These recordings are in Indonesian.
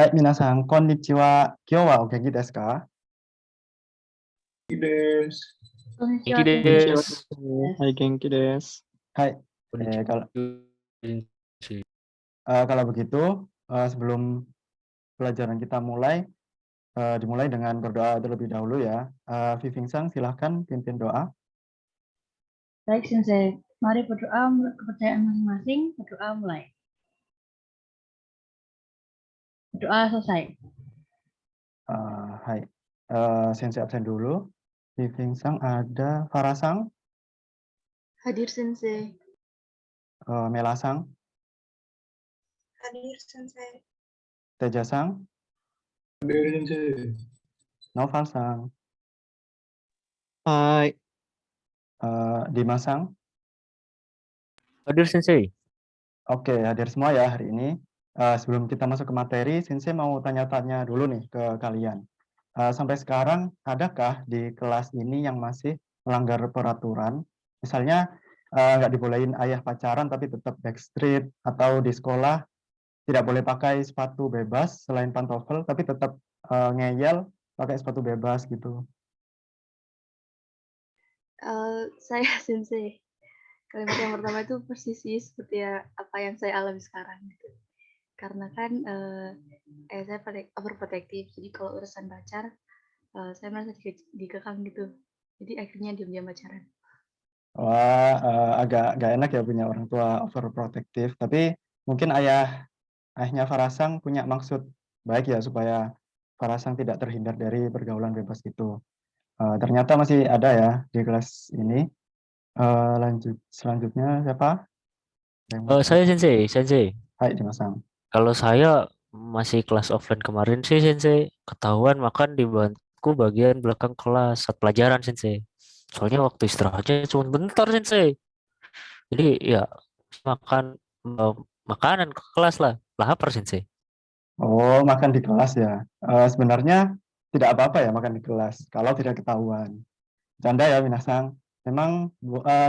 はい、皆さん、こんにちは。今日はお元気ですか？です。元気元気です。です。はい、元気です. Hai, Konnichiwa. kalau begitu, sebelum pelajaran kita dimulai dengan berdoa terlebih dahulu ya. Viving Sang, silahkan pimpin doa. Baik, Sensei. Mari berdoa menurut kepercayaan masing-masing. Berdoa mulai. Berdoa selesai. Hai, Sensei absen dulu. Viving Sang ada Farah Sang, Hadir Sensei. Mela Sang, Hadir Sensei. Teja Sang, Hadir Sensei. Noval Sang, Hai. Dimas Sang. Hadir Sensei. Oke, hadir semua ya hari ini. Sebelum kita masuk ke materi, Sensei mau tanya-tanya dulu nih ke kalian. Sampai sekarang, adakah di kelas ini yang masih melanggar peraturan? Misalnya, nggak dibolehin ayah pacaran tapi tetap backstreet, atau di sekolah tidak boleh pakai sepatu bebas selain pantofel, tapi tetap ngeyel pakai sepatu bebas gitu. Saya Sensei. Kalimat yang pertama itu persis seperti apa yang saya alami sekarang gitu. Karena kan saya overprotective, jadi kalau urusan pacar saya merasa dikekang gitu. Jadi akhirnya diam-diam pacaran. Wah, agak nggak enak ya punya orang tua overprotective, tapi mungkin ayahnya Farasang punya maksud baik ya supaya Farasang tidak terhindar dari pergaulan bebas itu. Ternyata masih ada ya di kelas ini. Selanjutnya siapa? Saya Sensei. Hai, Dimasang. Kalau saya masih kelas offline kemarin sih Sensei, ketahuan makan di bangku bagian belakang kelas saat pelajaran Sensei. Soalnya waktu istirahatnya cuma bentar Sensei. Jadi ya makan makanan ke kelas lah. Lapar Sensei. Oh, makan di kelas ya. Sebenarnya tidak apa-apa ya makan di kelas kalau tidak ketahuan. Canda ya, Minasang. Memang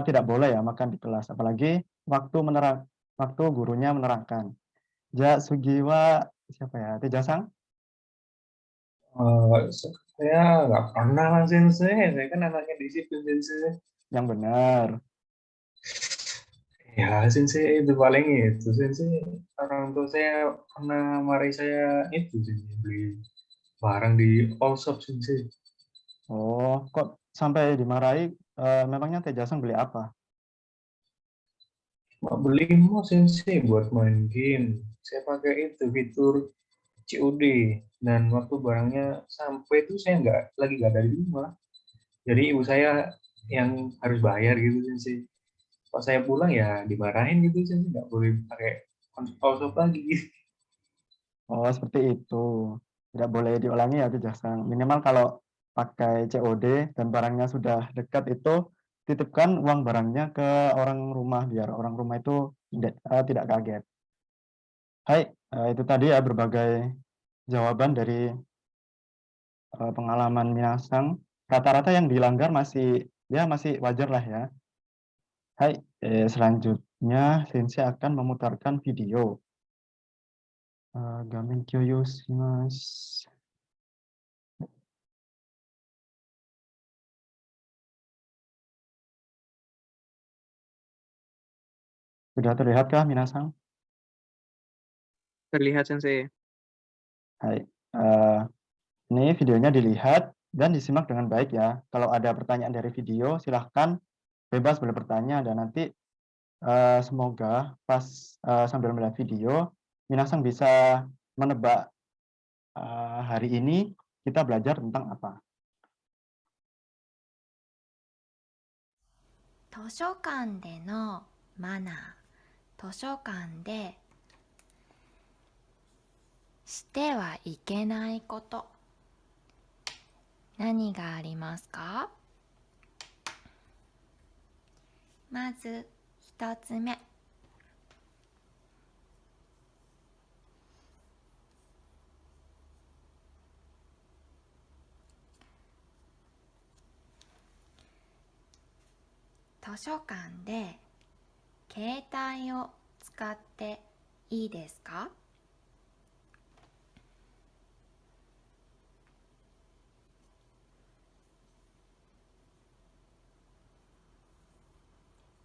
tidak boleh ya makan di kelas, apalagi waktu gurunya menerangkan. Ja Sugiwa siapa ya? Tejasang? Saya nggak pernah lah Sensei. Saya kan anaknya disiplin Sensei. Yang benar. Ya Sensei itu paling itu Sensei. Orang tua saya pernah marahi saya itu Sensei beli barang di all shop Sensei. Oh, kok sampai dimarahi? Memangnya Tejasang beli apa? Mau beli mau Sensei buat main game. Saya pakai itu fitur COD dan waktu barangnya sampai itu saya nggak ada di rumah. Jadi ibu saya yang harus bayar gitu sih. Pas saya pulang ya dimarahin gitu sih, nggak boleh pakai konsol lagi. Oh, seperti itu. Tidak boleh diulangi ya, Tejasang. Minimal kalau pakai COD dan barangnya sudah dekat itu, titipkan uang barangnya ke orang rumah biar orang rumah itu tidak kaget. Hai, itu tadi ya berbagai jawaban dari pengalaman Minasang. Rata-rata yang dilanggar masih wajar lah ya. Hai, selanjutnya Sensei akan memutarkan video. Gamen kyoyo shimasu. Sudah terlihatkah Minasang? Terlihat Sensei. Hai, ini videonya dilihat dan disimak dengan baik ya. Kalau ada pertanyaan dari video, silahkan bebas boleh bertanya dan nanti semoga pas sambil melihat video, Minasang bisa menebak hari ini kita belajar tentang apa. 図書館でのマナー、図書館でしてはいけないこと、何がありますか？まず一つ目、図書館で携帯を使っていいですか？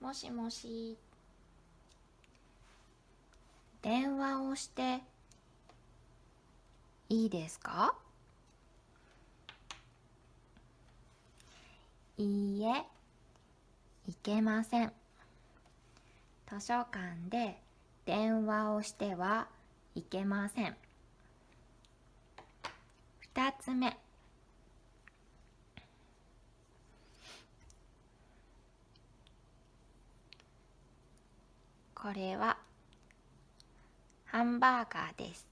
もしもし。電話をしていいですか？いいえ、いけません。図書館で電話をしてはいけません。2つ目。これはハンバーガーです。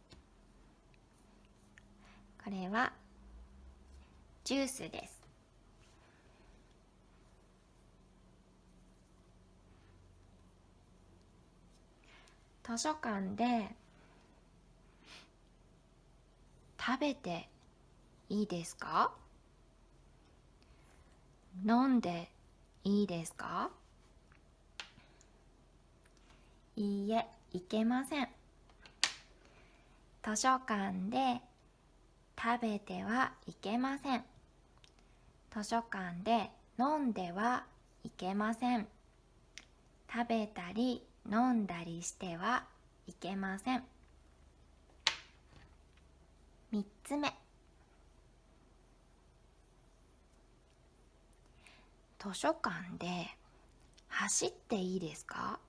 これはジュースです。図書館で食べていいですか？飲んでいいですか？いいえ、いけません。図書館で食べてはいけません。図書館で飲んではいけません。食べたり飲んだりしてはいけません。3つ目。図書館で走っていいですか？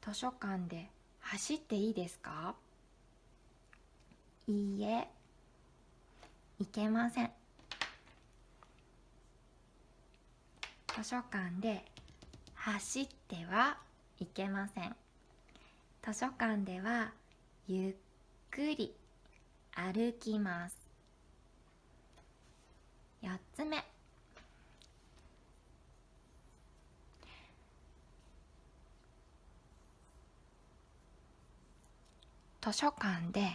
図書館で走っていいですか？いいえ、いけません。図書館で走ってはいけません。図書館ではゆっくり歩きます。4つ目。図書館で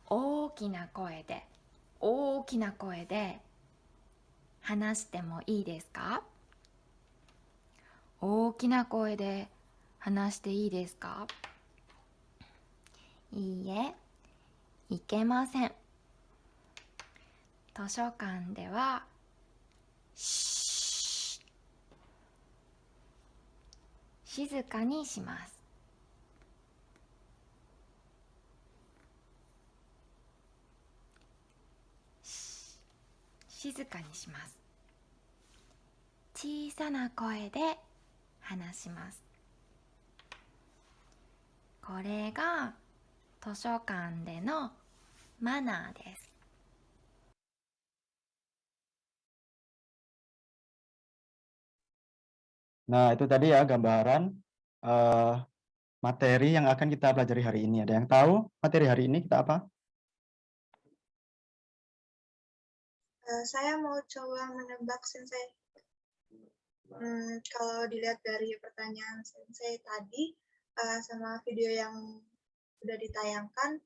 大きな声で話してもいいですか？大きな声で話していいですか？いいえ、いけません。図書館では静かにします。静かにします。小さな声で話します。これが図書館でのマナーです。Nah, itu tadi ya gambaran eh, materi yang akan kita pelajari hari ini. Ada yang tahu materi hari ini kita apa? Saya mau coba menebak Sensei. Kalau dilihat dari pertanyaan Sensei tadi sama video yang sudah ditayangkan,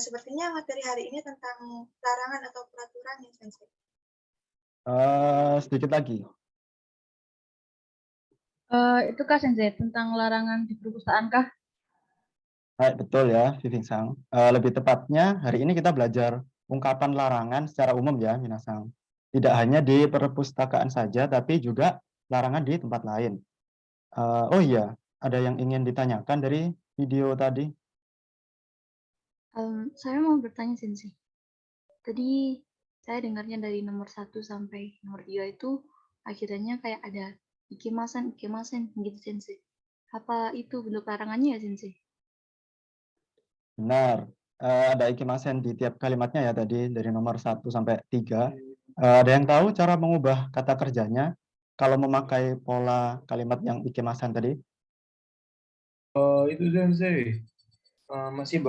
sepertinya materi hari ini tentang larangan atau peraturan ya Sensei. Sedikit lagi. Itu kah Sensei tentang larangan di perpustakaan kah? Baik, betul ya, Viving Sang. Lebih tepatnya, hari ini kita belajar ungkapan larangan secara umum ya, Minasang. Tidak hanya di perpustakaan saja, tapi juga larangan di tempat lain. Oh iya, ada yang ingin ditanyakan dari video tadi? Saya mau bertanya Sensei. Tadi saya dengarnya dari nomor 1 sampai nomor 3 itu akhirnya kayak ada ikemasen gitu Sensei. Apa itu bentuk larangannya ya Sensei? Benar, ada ikimasen di tiap kalimatnya ya tadi, dari nomor 1 sampai 3. Ada yang tahu cara mengubah kata kerjanya kalau memakai pola kalimat yang ikimasen tadi? Itu Sensei masih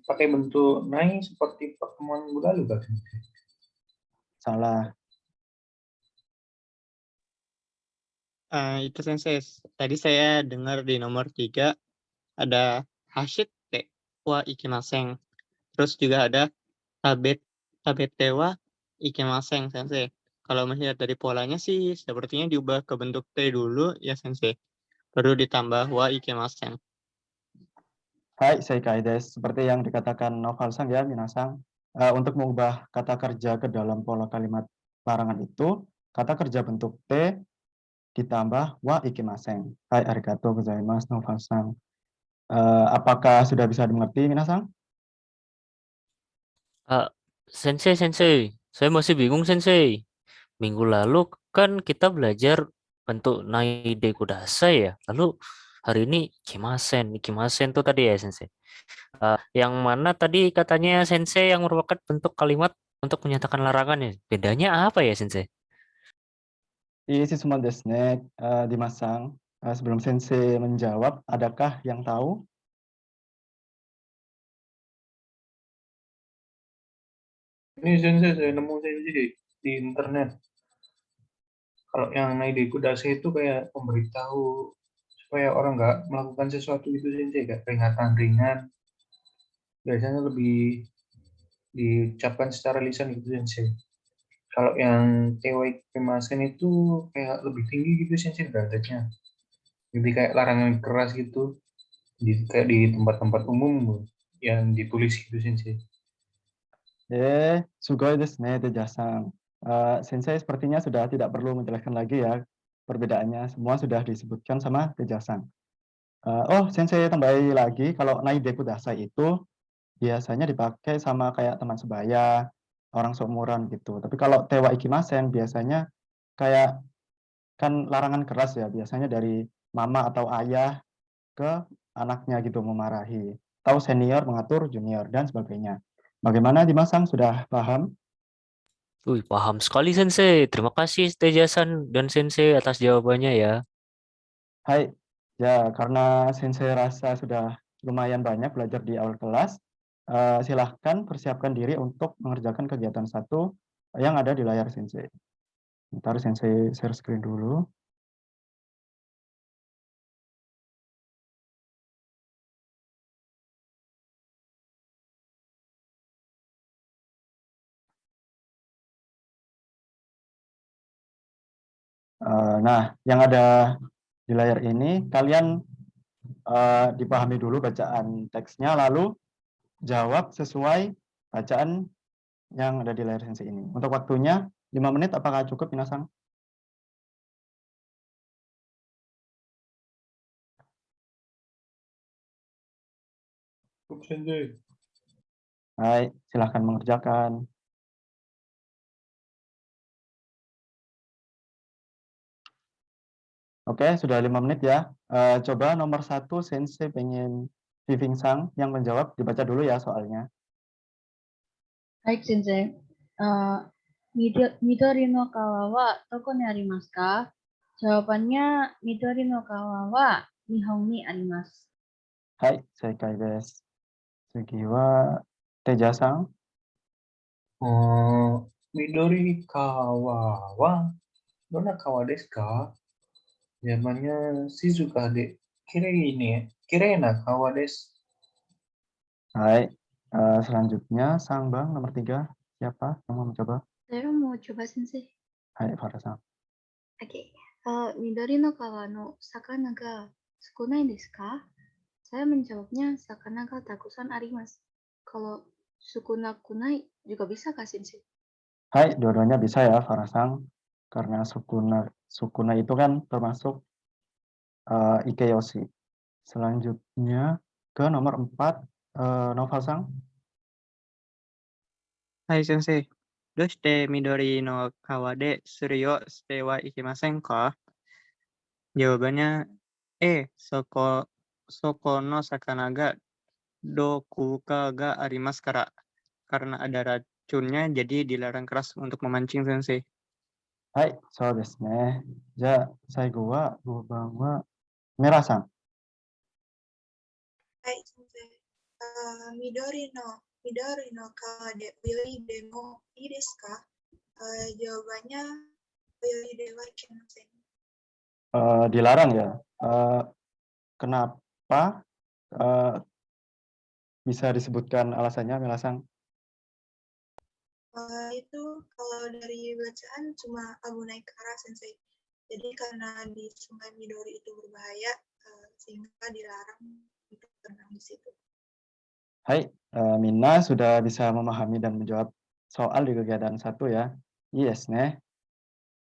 pakai bentuk nai seperti pertemuan minggu lalu kan? Salah. Itu Sensei, tadi saya dengar di nomor 3 ada hashite wa ikimasen. Terus juga ada tabete wa ikimasen, Sensei. Kalau melihat dari polanya sih sepertinya diubah ke bentuk T dulu ya Sensei. Baru ditambah wa ikimasen. Hai, Seikai desu. Seperti yang dikatakan Noval-san ya, Minasang. Untuk mengubah kata kerja ke dalam pola kalimat larangan itu, kata kerja bentuk T ditambah wa ikimasen. Hai, arigatou gozaimasu, Noval-san. Apakah sudah bisa dimengerti, Minasang? Ah, Sensei, saya masih bingung Sensei. Minggu lalu kan kita belajar bentuk naide kudasai ya. Lalu hari ini ikimasen tuh tadi ya Sensei. Yang mana tadi katanya Sensei yang merupakan bentuk kalimat untuk menyatakan larangan ya. Bedanya apa ya Sensei? Isi semua desu ne, Dimasang. Sebelum Sensei menjawab, adakah yang tahu? Ini sensei saya nemu sensei di internet. Kalau yang naik kudasai itu kayak memberitahu supaya orang nggak melakukan sesuatu itu sensei, kayak peringatan ringan. Biasanya lebih diucapkan secara lisan gitu sensei. Kalau yang TWI kemasan itu kayak lebih tinggi gitu sensei derajatnya. Jadi kayak larangan keras gitu kayak di tempat-tempat umum yang ditulis gitu sensei. Sugoi desu ne, Teja-san. Sensei sepertinya sudah tidak perlu menjelaskan lagi ya perbedaannya. Semua sudah disebutkan sama Teja-san. Sensei tambahi lagi, kalau naide kudasai itu biasanya dipakai sama kayak teman sebaya, orang seumuran gitu. Tapi kalau tewa ikimasen biasanya kayak kan larangan keras ya, biasanya dari mama atau ayah ke anaknya gitu memarahi. Atau senior mengatur junior dan sebagainya. Bagaimana Dimasang, sudah paham? Wih, paham sekali Sensei. Terima kasih Tejasan dan Sensei atas jawabannya ya. Hai, ya karena Sensei rasa sudah lumayan banyak belajar di awal kelas, silahkan persiapkan diri untuk mengerjakan kegiatan satu yang ada di layar Sensei. Ntar Sensei share screen dulu. Nah, yang ada di layar ini, kalian dipahami dulu bacaan teksnya, lalu jawab sesuai bacaan yang ada di layar Sensei ini. Untuk waktunya 5 menit, apakah cukup, Minasang? Sensei. Hai, silahkan mengerjakan. Oke, sudah 5 menit ya. Coba nomor 1, Sensei pengen Viving Sang yang menjawab, dibaca dulu ya soalnya. Baik, Sensei. Midori no kawa wa doko ni arimasu ka? Jawabannya Midori no kawa wa Nihon ni arimasu. Hai, Seikai desu. Sugi wa Teja Sang. Midori kawa wa dona kawa desu ka? Zamannya Shizuka de kirena kawa desu. Hai, selanjutnya Sang Bang nomor 3. Siapa yang mau mencoba? Saya mau coba Sensei. Hai, Farah Sang. Oke. Midori no kawa no sakana ga sukunai desu ka? Saya menjawabnya sakana ga takusan arimasu. Kalau sukuna kunai juga bisa kah Sensei? Hai, dua-duanya bisa ya, Farah Sang. Karena sukuna itu kan termasuk ikeyoshi. Selanjutnya ke nomor 4, Noval Sang. Hai Sensei. Doshite Midori no kawa de suru yo shite wa ikimasen ka? Jawabannya soko no sakana ga dokuka ga arimasu kara. Karena ada racunnya jadi dilarang keras untuk memancing Sensei. はい、そうですね。じゃあ、最後は5番はメラさん。Hai, Sensei. Midori no kawa de uyoi de mo ii desu ka? Jawabannya uyoi de wa ikimasen. Dilarang ya. Kenapa? Bisa disebutkan alasannya, Melasang? Itu kalau dari bacaan cuma abu naik kara Sensei. Jadi karena di Sungai Midori itu berbahaya, sehingga dilarang untuk berenang di situ. Hai, Mina sudah bisa memahami dan menjawab soal di kegiatan 1 ya. Yes, ne.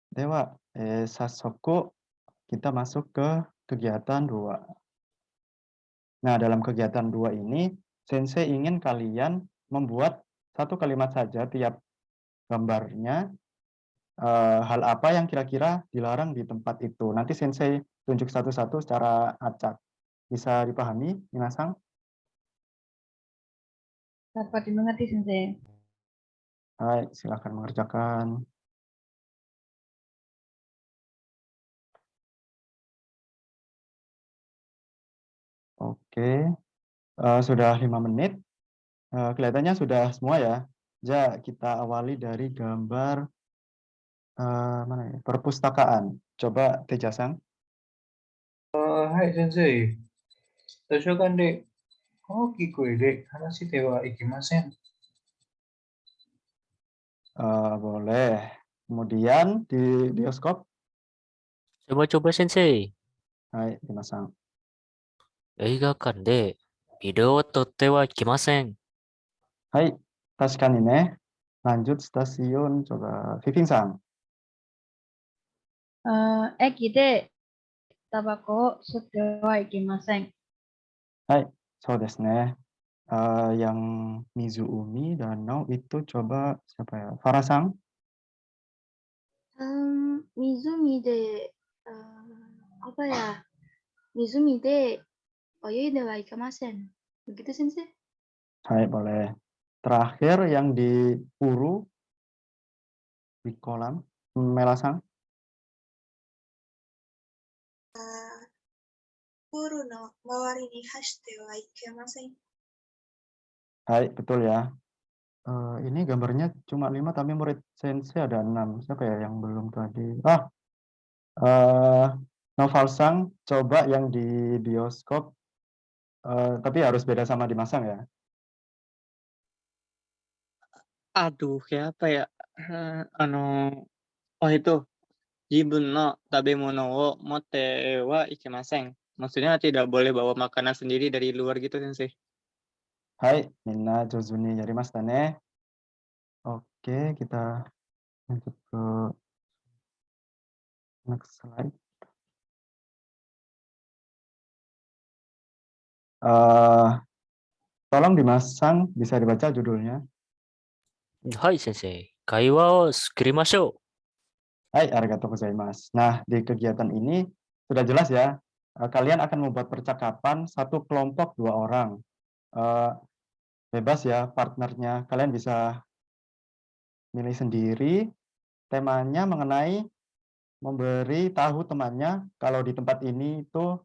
Dewa, Sasoko, kita masuk ke kegiatan 2. Nah, dalam kegiatan 2 ini, Sensei ingin kalian membuat 1 kalimat saja tiap gambarnya, hal apa yang kira-kira dilarang di tempat itu. Nanti Sensei tunjuk satu-satu secara acak. Bisa dipahami, Minasang? Dapat dimengerti, Sensei. Hai, silakan mengerjakan. Oke, sudah 5 menit. Kelihatannya sudah semua ya. Ja, kita awali dari gambar, mana ya, perpustakaan. Coba Teja-san. Hai Sensei. 図書館で大きい声で話してはいけません。 Boleh. Kemudian di bioskop, Coba-coba Sensei. hai, Dimas-san. 映画館でビデオを撮ってはいけません。 Hai, Tashkani ne. Lanjut stasiun, coba Vivin-san. 駅でタバコを吸ってはいけません。 Hai, so desu ne. Yang Mizuumi, danau itu coba siapa ya? Farah-san. Mizumi de apa ya? Mizumi de oyude wa ikamasen. Begitu Sensei? Hai, boleh. Terakhir yang di Puru, di kolam, Mela-san. プールの周りに走ってはいけません。 Hai, betul ya. Ini gambarnya cuma 5 tapi murid Sensei ada 6. Siapa ya yang belum tadi? Noval-san, coba yang di bioskop, tapi harus beda sama dimasang ya. Aduh, kayak apa ya? Oh itu, jibun no tabemono wo motte wa ikemasen. Maksudnya tidak boleh bawa makanan sendiri dari luar gitu, Sensei. Hai, Minna Jozuni yarimashita ne. Oke, kita lanjut ke next slide. Tolong dimasang, bisa dibaca judulnya. はい先生。会話を作りましょ Hai, arigatou gozaimasu. Nah, di kegiatan ini sudah jelas ya, kalian akan membuat percakapan 1 kelompok 2 orang. Bebas ya partnernya, kalian bisa milih sendiri. Temanya mengenai memberi tahu temannya kalau di tempat ini itu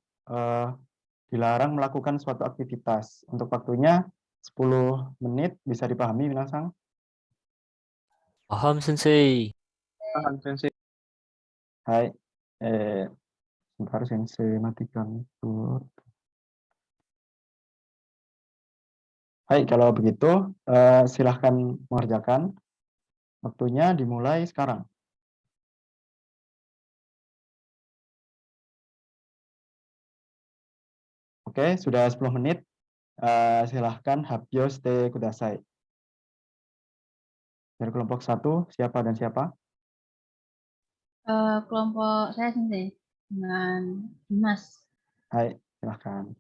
dilarang melakukan suatu aktivitas. Untuk waktunya 10 menit, bisa dipahami Minasang? う。paham sensei. Paham, Sensei. Hai, sebentar Sensei matikan itu. Hai, kalau begitu silahkan mengerjakan. Waktunya dimulai sekarang. Oke, sudah 10 menit. Silahkan habyosite kudasai. Dari kelompok 1, siapa dan siapa? Kelompok saya Sensei dengan Dimas. Hai, silahkan.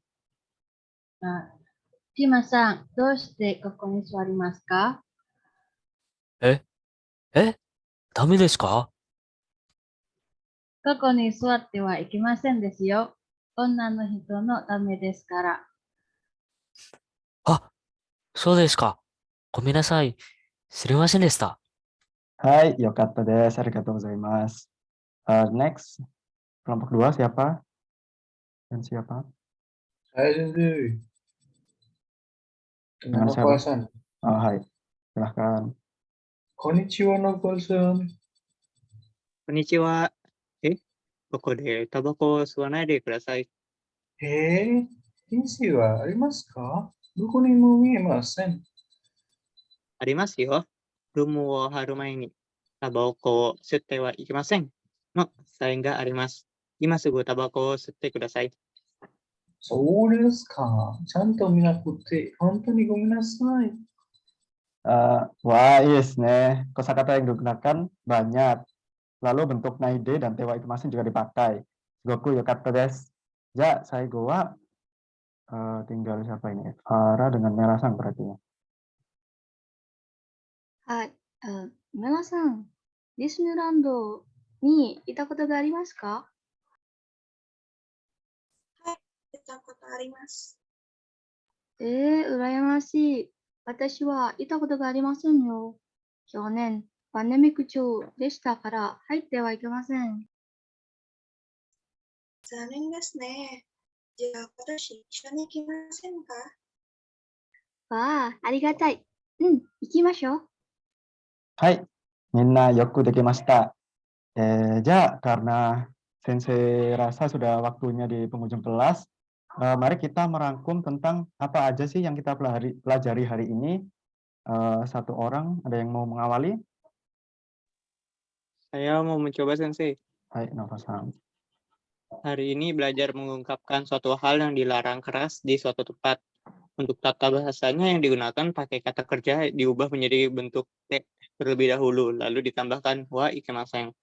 ジマさん、どうしてここに座りますか？ダメですか？ここに座ってはいけませんですよ。女の人のためですから。あ、そうですか。ごめんなさい。すみませんでした。 Hai, yokatta desu. Arigatou gozaimasu. Next, kelompok 2 siapa? Dan siapa? Hai Sensei. Dengan Dengan siapa? Noval-san. Hai, silahkan. Konnichiwa Noval-san. こんにちは。ここでタバコを吸わないでください。先生はありますか？どこにも見えません。ありますよ。ルームを貼る前にタバコを吸ってはいけませんのサインがあります。今すぐタバコを吸ってください。そうですか。ちゃんと見なくて、本当にごめんなさい。Wah, iya desu ne. Kosakata yang digunakan banyak. Lalu bentuk naide dan tewa ikimasen juga dipakai. Goku yokatta desu. Ja, saigo wa tinggal siapa ini? Farah dengan Merasang berarti ya. はい。皆さん、ディズニーランドに行ったことがありますか？はい、行ったことあります。羨ましい。私は行ったことがありませんよ。去年、パンデミック中でしたから入ってはいけません。残念ですね。じゃあ、今年一緒に行きませんか？わあ、ありがたい。うん、行きましょう。Hai, minna yoku dekimashita. Ja, karena Sensei rasa sudah waktunya di penghujung kelas, mari kita merangkum tentang apa aja sih yang kita pelajari hari ini. Satu orang, ada yang mau mengawali? Saya mau mencoba Sensei. Hai, Nova-san. Hari ini belajar mengungkapkan suatu hal yang dilarang keras di suatu tempat. Untuk tata bahasanya yang digunakan pakai kata kerja diubah menjadi bentuk te terlebih dahulu, lalu ditambahkan wa ikemasen.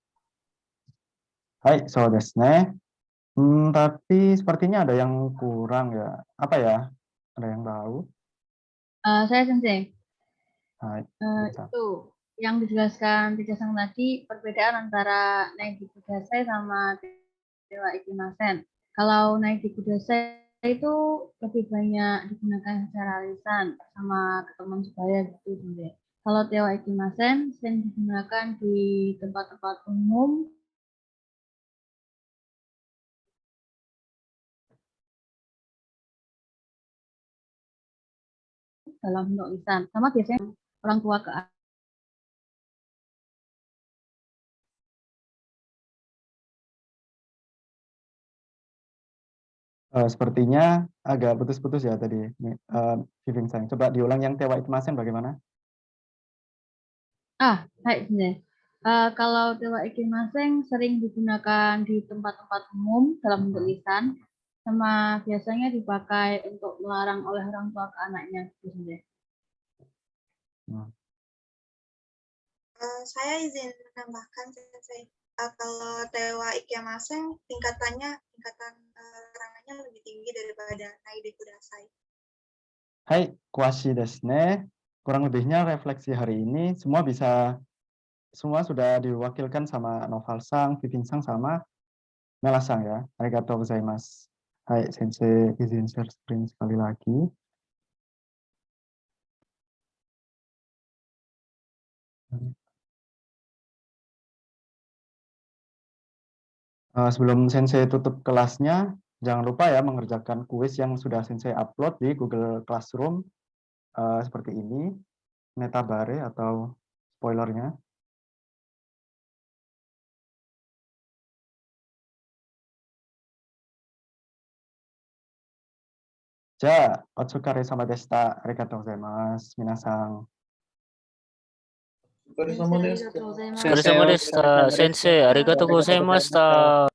Hai, so desu ne. Tapi sepertinya ada yang kurang ya. Apa ya? Ada yang tahu? Saya Sensei. Hai, Itu yang dijelaskan Teacher Sang tadi, perbedaan antara Naidi Kudasai sama Dewa Ikimasen. Kalau Naidi Kudasai itu lebih banyak digunakan secara lisan sama ke teman sebaya gitu Sensei. Kalau Dewa Ikimasen sering digunakan di tempat-tempat umum dalam bentuk lisan. Sama biasanya orang tua ke sepertinya agak putus-putus ya tadi, Vivin Sang. Coba diulang yang Tewa Ikimasen bagaimana? Baik, Sensei. Kalau Dewa Ikimasen sering digunakan di tempat-tempat umum dalam bentuk lisan, sama biasanya dipakai untuk melarang oleh orang tua ke anaknya, gitu, Sensei. Saya izin menambahkan, Sensei. Kalau Tewa Ikemasen tingkatan larangannya lebih tinggi daripada Naide Kudasai. Hai, kwashi desu ne. Kurang lebihnya refleksi hari ini semua sudah diwakilkan sama Noval Sang, Vivin Sang, sama Mela Sang ya. Arigatou gozaimasu. Hai, Sensei izin share screen sekali lagi. Sebelum Sensei tutup kelasnya, jangan lupa ya mengerjakan kuis yang sudah Sensei upload di Google Classroom seperti ini, netabare atau spoilernya. Ja, otsukare sama deshita. Arigatou gozaimasu, minasang. お疲れ様でした。 ありがとうございます。 Otsukare sama deshita. Sensei, arigatou gozaimashita.